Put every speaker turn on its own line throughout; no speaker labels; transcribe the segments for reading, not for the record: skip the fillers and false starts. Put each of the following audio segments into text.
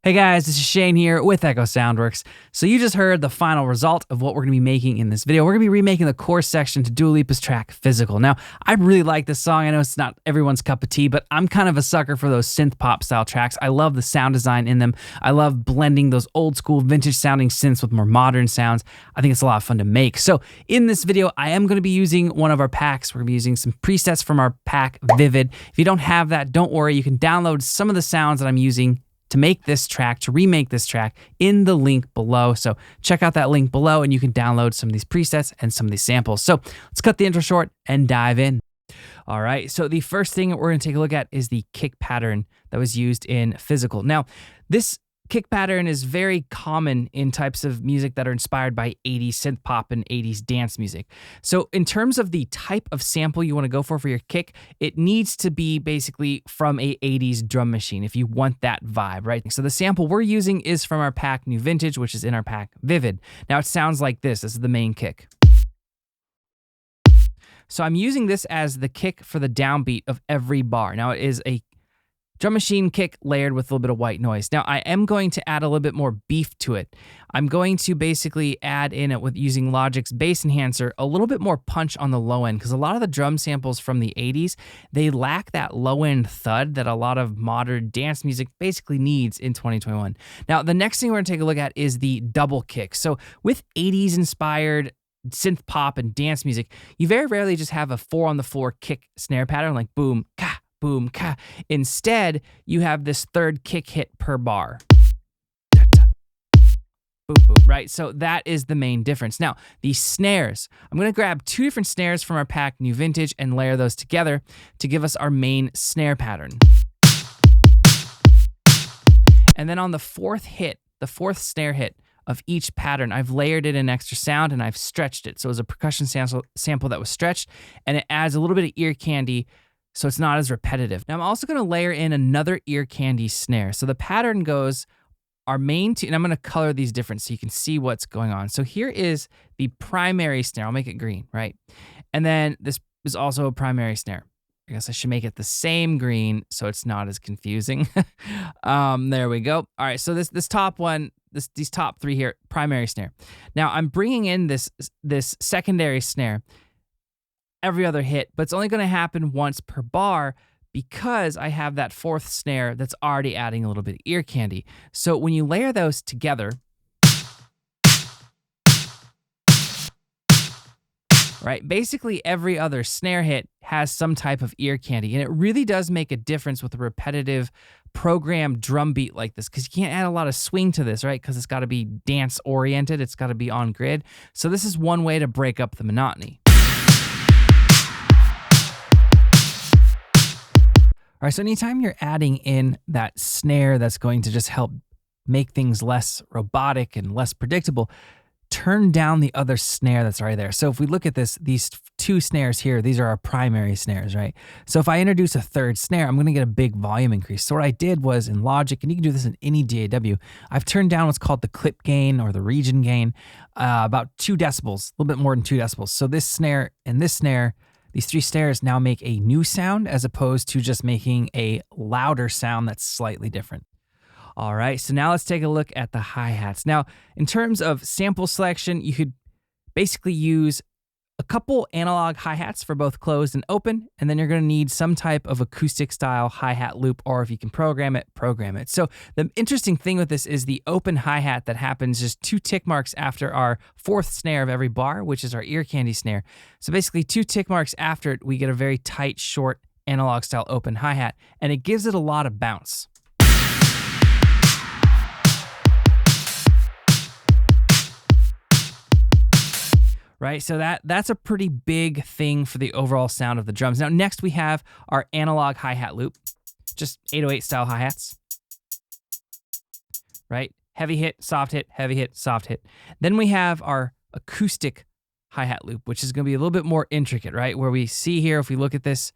Hey guys, this is Shane here with Echo Soundworks. So you just heard the final result of what we're going to be making in this video. We're going to be remaking the chorus section to Dua Lipa's track Physical. Now, I really like this song. I know it's not everyone's cup of tea, but I'm kind of a sucker for those synth pop style tracks. I love the sound design in them. I love blending those old school vintage sounding synths with more modern sounds. I think it's a lot of fun to make. So in this video, I am going to be using one of our packs. We're going to be using some presets from our pack Vivid. If you don't have that, don't worry. You can download some of the sounds that I'm using to make this track, to remake this track, in the link below. So check out that link below and you can download some of these presets and some of these samples. So let's cut the intro short and dive in. All right, so the first thing that we're gonna take a look at is the kick pattern that was used in Physical. Now, this kick pattern is very common in types of music that are inspired by 80s synth pop and 80s dance music. So in terms of the type of sample you want to go for your kick, it needs to be basically from a 80s drum machine if you want that vibe, right? So the sample we're using is from our pack New Vintage, which is in our pack Vivid. Now it sounds like this. This is the main kick. So I'm using this as the kick for the downbeat of every bar. Now it is a drum machine kick layered with a little bit of white noise. Now I am going to add a little bit more beef to it. I'm going to basically add in it with using Logic's bass enhancer, a little bit more punch on the low end, because a lot of the drum samples from the 80s, they lack that low end thud that a lot of modern dance music basically needs in 2021. Now the next thing we're gonna take a look at is the double kick. So with 80s inspired synth pop and dance music, you very rarely just have a 4 on the floor kick snare pattern like boom, ka, boom, ka. Instead, you have this third kick hit per bar. Boom, boom, right? So that is the main difference. Now, the snares. I'm going to grab 2 different snares from our pack New Vintage and layer those together to give us our main snare pattern. And then on the fourth hit, the fourth snare hit of each pattern, I've layered in an extra sound and I've stretched it. So it was a percussion sample that was stretched, and it adds a little bit of ear candy so it's not as repetitive. Now I'm also going to layer in another ear candy snare. So the pattern goes our main two, and I'm going to color these different so you can see what's going on. So here is the primary snare. I'll make it green, right? And then this is also a primary snare. I guess I should make it the same green so it's not as confusing. There we go. All right, so this top one, these top 3 here, primary snare. Now I'm bringing in this secondary snare every other hit, but it's only going to happen once per bar because I have that fourth snare that's already adding a little bit of ear candy. So when you layer those together, right, basically every other snare hit has some type of ear candy, and it really does make a difference with a repetitive programmed drum beat like this, because you can't add a lot of swing to this, right? Because it's got to be dance oriented, it's got to be on grid. So this is one way to break up the monotony. All right, so anytime you're adding in that snare that's going to just help make things less robotic and less predictable, turn down the other snare that's already there. So if we look at this, these 2 snares here, these are our primary snares, right? So if I introduce a third snare, I'm gonna get a big volume increase. So what I did was in Logic, and you can do this in any DAW, I've turned down what's called the clip gain or the region gain, about 2 decibels, a little bit more than 2 decibels. So this snare and this snare, these 3 snares now make a new sound as opposed to just making a louder sound that's slightly different. All right, so now let's take a look at the hi-hats. Now, in terms of sample selection, you could basically use a couple analog hi-hats for both closed and open, and then you're gonna need some type of acoustic style hi-hat loop, or if you can program it, program it. So the interesting thing with this is the open hi-hat that happens just 2 tick marks after our 4th snare of every bar, which is our ear candy snare. So basically 2 tick marks after it, we get a very tight, short, analog style open hi-hat, and it gives it a lot of bounce. Right, so that's a pretty big thing for the overall sound of the drums. Now next we have our analog hi-hat loop, just 808 style hi-hats, right? Heavy hit, soft hit, heavy hit, soft hit. Then we have our acoustic hi-hat loop, which is gonna be a little bit more intricate, right? Where we see here, if we look at this,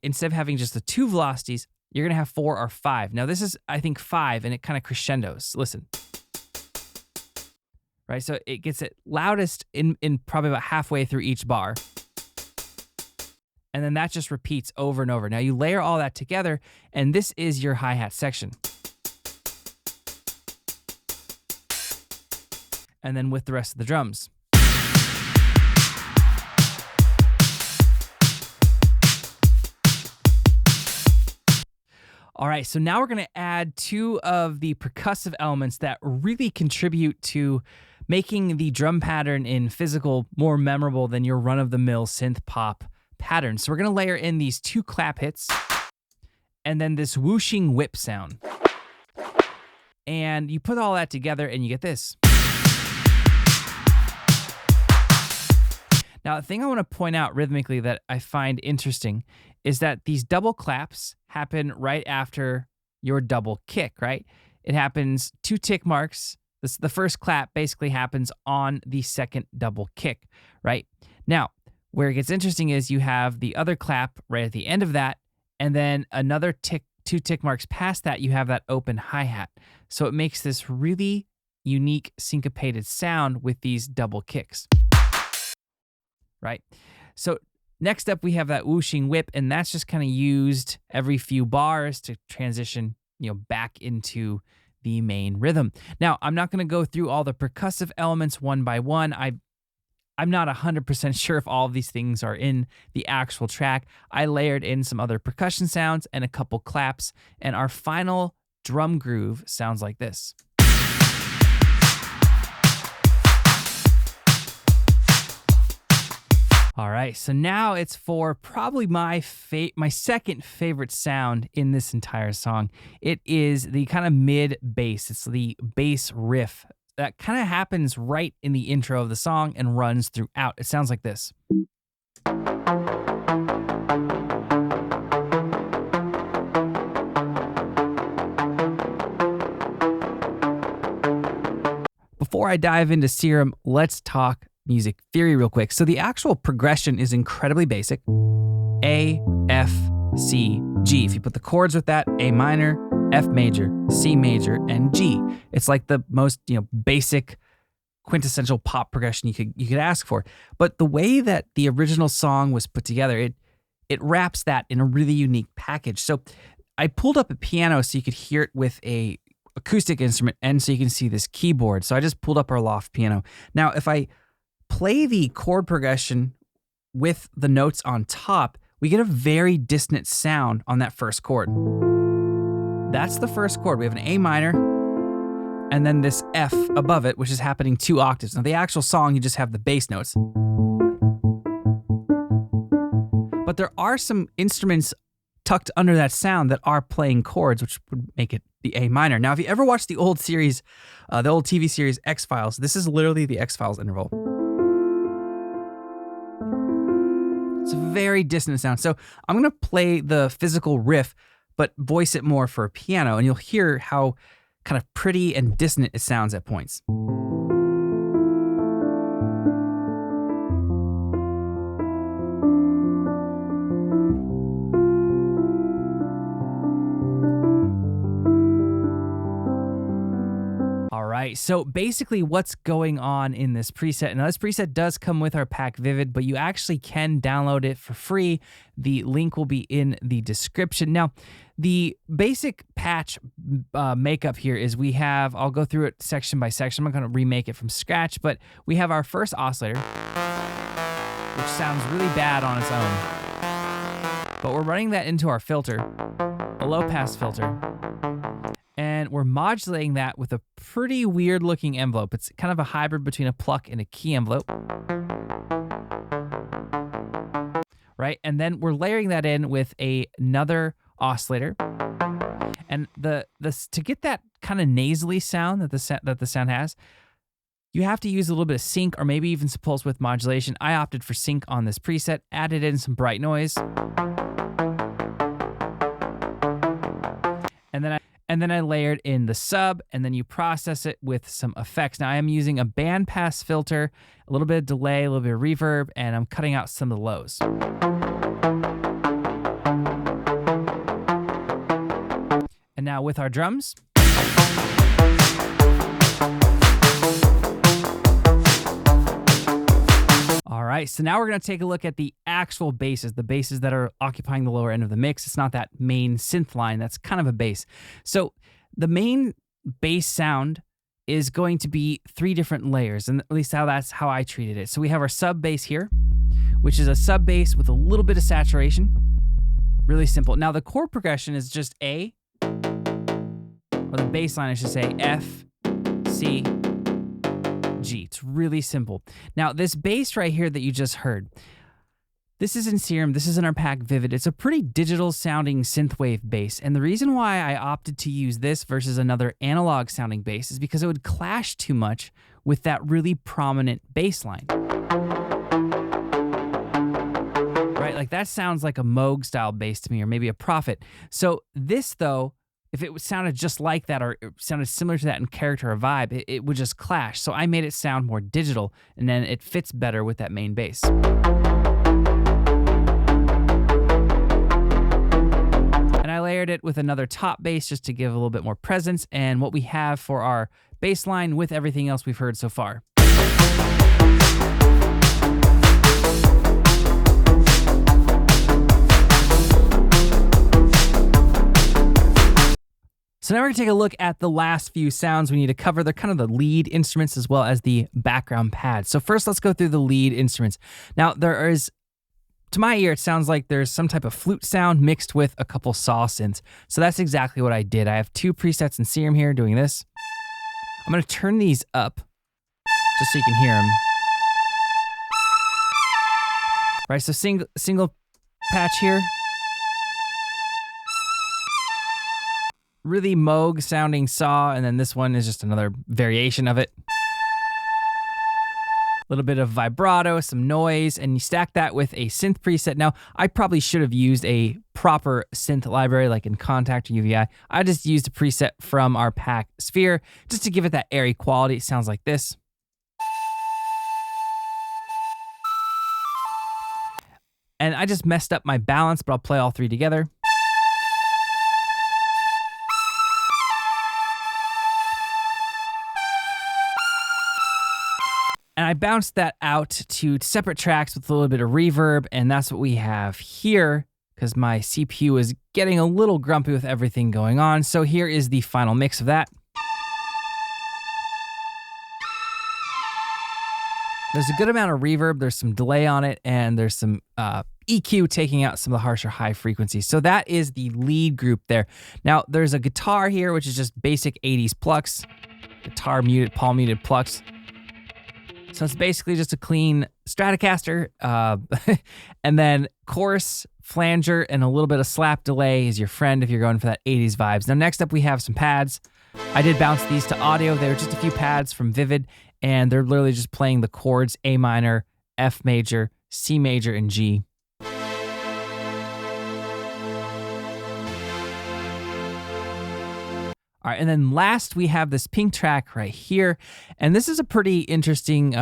instead of having just the 2 velocities, you're gonna have 4 or 5. Now this is, I think, 5, and it kind of crescendos. Listen. Right, so it gets it loudest in probably about halfway through each bar. And then that just repeats over and over. Now you layer all that together, and this is your hi-hat section. And then with the rest of the drums. All right, so now we're gonna add two of the percussive elements that really contribute to making the drum pattern in Physical more memorable than your run-of-the-mill synth pop pattern. So we're gonna layer in these two clap hits and then this whooshing whip sound. And you put all that together and you get this. Now, the thing I want to point out rhythmically that I find interesting is that these double claps happen right after your double kick, right? It happens 2 tick marks. The first clap basically happens on the second double kick, right? Now, where it gets interesting is you have the other clap right at the end of that, and then another 2 tick marks past that, you have that open hi-hat. So it makes this really unique syncopated sound with these double kicks. Right? So next up, we have that whooshing whip, and that's just kind of used every few bars to transition, back into the main rhythm. Now, I'm not going to go through all the percussive elements one by one. I'm not 100% sure if all of these things are in the actual track. I layered in some other percussion sounds and a couple claps, and our final drum groove sounds like this. All right, so now it's for probably my second favorite sound in this entire song. It is the kind of mid bass. It's the bass riff that kind of happens right in the intro of the song and runs throughout. It sounds like this. Before I dive into Serum, let's talk music theory real quick. So the actual progression is incredibly basic. A, F, C, G. If you put the chords with that, A minor, F major, C major, and G. It's like the most, basic quintessential pop progression you could ask for. But the way that the original song was put together, it wraps that in a really unique package. So I pulled up a piano so you could hear it with a acoustic instrument and so you can see this keyboard. So I just pulled up our loft piano. Now, if I play the chord progression with the notes on top, we get a very dissonant sound on that first chord. That's the first chord. We have an A minor, and then this F above it, which is happening 2 octaves. Now, the actual song, you just have the bass notes. But there are some instruments tucked under that sound that are playing chords, which would make it the A minor. Now, if you ever watched the old series, the old TV series X-Files, this is literally the X-Files interval. It's a very dissonant sound. So I'm going to play the physical riff, but voice it more for a piano, and you'll hear how kind of pretty and dissonant it sounds at points. All right, so basically what's going on in this preset, now this preset does come with our Pack Vivid, but you actually can download it for free. The link will be in the description. Now, the basic patch makeup here is we have, I'll go through it section by section. I'm not going to remake it from scratch, but we have our first oscillator, which sounds really bad on its own. But we're running that into our filter, a low-pass filter. And we're modulating that with a pretty weird looking envelope. It's kind of a hybrid between a pluck and a key envelope. Right? And then we're layering that in with another oscillator. And to get that kind of nasally sound that the sound has, you have to use a little bit of sync or maybe even some pulse width modulation. I opted for sync on this preset, added in some bright noise. And then I layered in the sub, and then you process it with some effects. Now, I am using a bandpass filter, a little bit of delay, a little bit of reverb, and I'm cutting out some of the lows. And now with our drums. All right, so now we're going to take a look at the actual basses, the basses that are occupying the lower end of the mix. It's not that main synth line that's kind of a bass. So the main bass sound is going to be 3 different layers, and at least that's how I treated it. So we have our sub bass here, which is a sub bass with a little bit of saturation. Really simple. Now the chord progression is just A, or the bass line I should say, F, C, G. It's really simple. Now this bass right here that you just heard, this is in Serum, this is in our pack Vivid. It's a pretty digital sounding synthwave bass. And the reason why I opted to use this versus another analog sounding bass is because it would clash too much with that really prominent bass line. Right? Like that sounds like a Moog style bass to me, or maybe a Prophet. So this though, if it sounded just like that, or it sounded similar to that in character or vibe, it would just clash. So I made it sound more digital, and then it fits better with that main bass. And I layered it with another top bass just to give a little bit more presence, and what we have for our bass line with everything else we've heard so far. So now we're going to take a look at the last few sounds we need to cover. They're kind of the lead instruments as well as the background pads. So first, let's go through the lead instruments. Now, there is, to my ear, it sounds like there's some type of flute sound mixed with a couple saw synths. So that's exactly what I did. I have 2 presets in Serum here doing this. I'm going to turn these up just so you can hear them. Right, so single patch here. Really Moog sounding saw, and then this one is just another variation of it. A little bit of vibrato, some noise, and you stack that with a synth preset. Now, I probably should have used a proper synth library like in Contact or UVI. I just used a preset from our pack Sphere just to give it that airy quality. It sounds like this. And I just messed up my balance, but I'll play all 3 together. And I bounced that out to separate tracks with a little bit of reverb, and that's what we have here because my CPU is getting a little grumpy with everything going on. So here is the final mix of that. There's a good amount of reverb, there's some delay on it, and there's some EQ taking out some of the harsher high frequencies. So that is the lead group there. Now, there's a guitar here, which is just basic 80s plucks. Guitar muted, palm muted plucks. So it's basically just a clean Stratocaster, and then chorus, flanger, and a little bit of slap delay is your friend if you're going for that 80s vibes. Now next up we have some pads. I did bounce these to audio. They were just a few pads from Vivid, and they're literally just playing the chords A minor, F major, C major, and G. All right, and then last we have this pink track right here, and this is a pretty interesting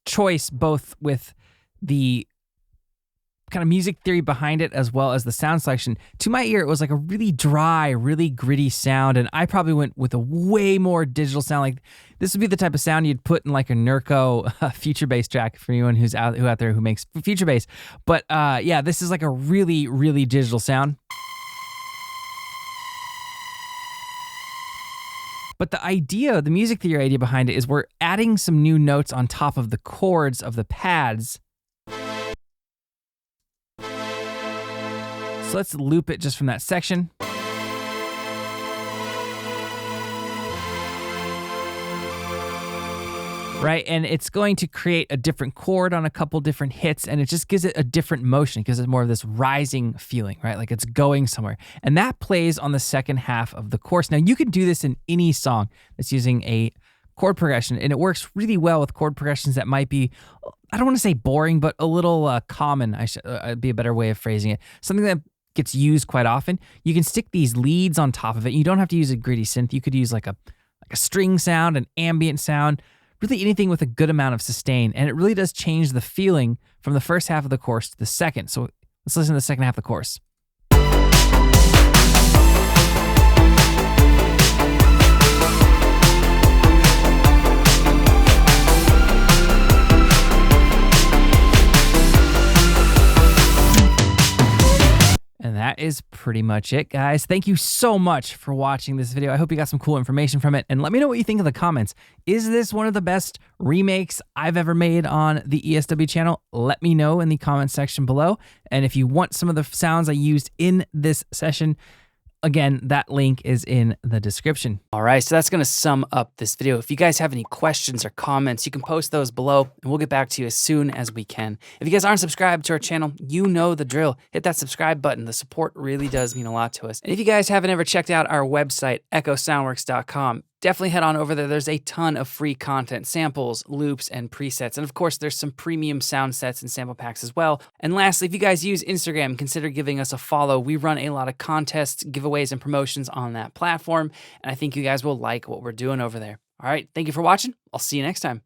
choice, both with the kind of music theory behind it as well as the sound selection. To my ear, it was like a really dry, really gritty sound, and I probably went with a way more digital sound. Like this would be the type of sound you'd put in like a Nurko future bass track for anyone who's out there who makes future bass. But yeah, this is like a really, really digital sound. But the idea, the music theory idea behind it is we're adding some new notes on top of the chords of the pads. So let's loop it just from that section. Right, and it's going to create a different chord on a couple different hits, and it just gives it a different motion. It gives it more of this rising feeling, right? Like it's going somewhere. And that plays on the second half of the chorus. Now, you can do this in any song that's using a chord progression, and it works really well with chord progressions that might be, I don't want to say boring, but a little common. It'd be a better way of phrasing it. Something that gets used quite often. You can stick these leads on top of it. You don't have to use a gritty synth. You could use like a string sound, an ambient sound, really anything with a good amount of sustain. And it really does change the feeling from the first half of the chorus to the second. So let's listen to the second half of the chorus. that is pretty much it, guys. Thank you so much for watching this video. I hope you got some cool information from it, and let me know what you think in the comments. Is this one of the best remakes I've ever made on the ESW channel? Let me know in the comment section below. And if you want some of the sounds I used in this session, again, that link is in the description. All right, so that's gonna sum up this video. If you guys have any questions or comments, you can post those below and we'll get back to you as soon as we can. If you guys aren't subscribed to our channel, you know the drill. Hit that subscribe button. The support really does mean a lot to us. And if you guys haven't ever checked out our website, echosoundworks.com, definitely head on over there. There's a ton of free content, samples, loops, and presets. And of course, there's some premium sound sets and sample packs as well. And lastly, if you guys use Instagram, consider giving us a follow. We run a lot of contests, giveaways, and promotions on that platform. And I think you guys will like what we're doing over there. All right, thank you for watching. I'll see you next time.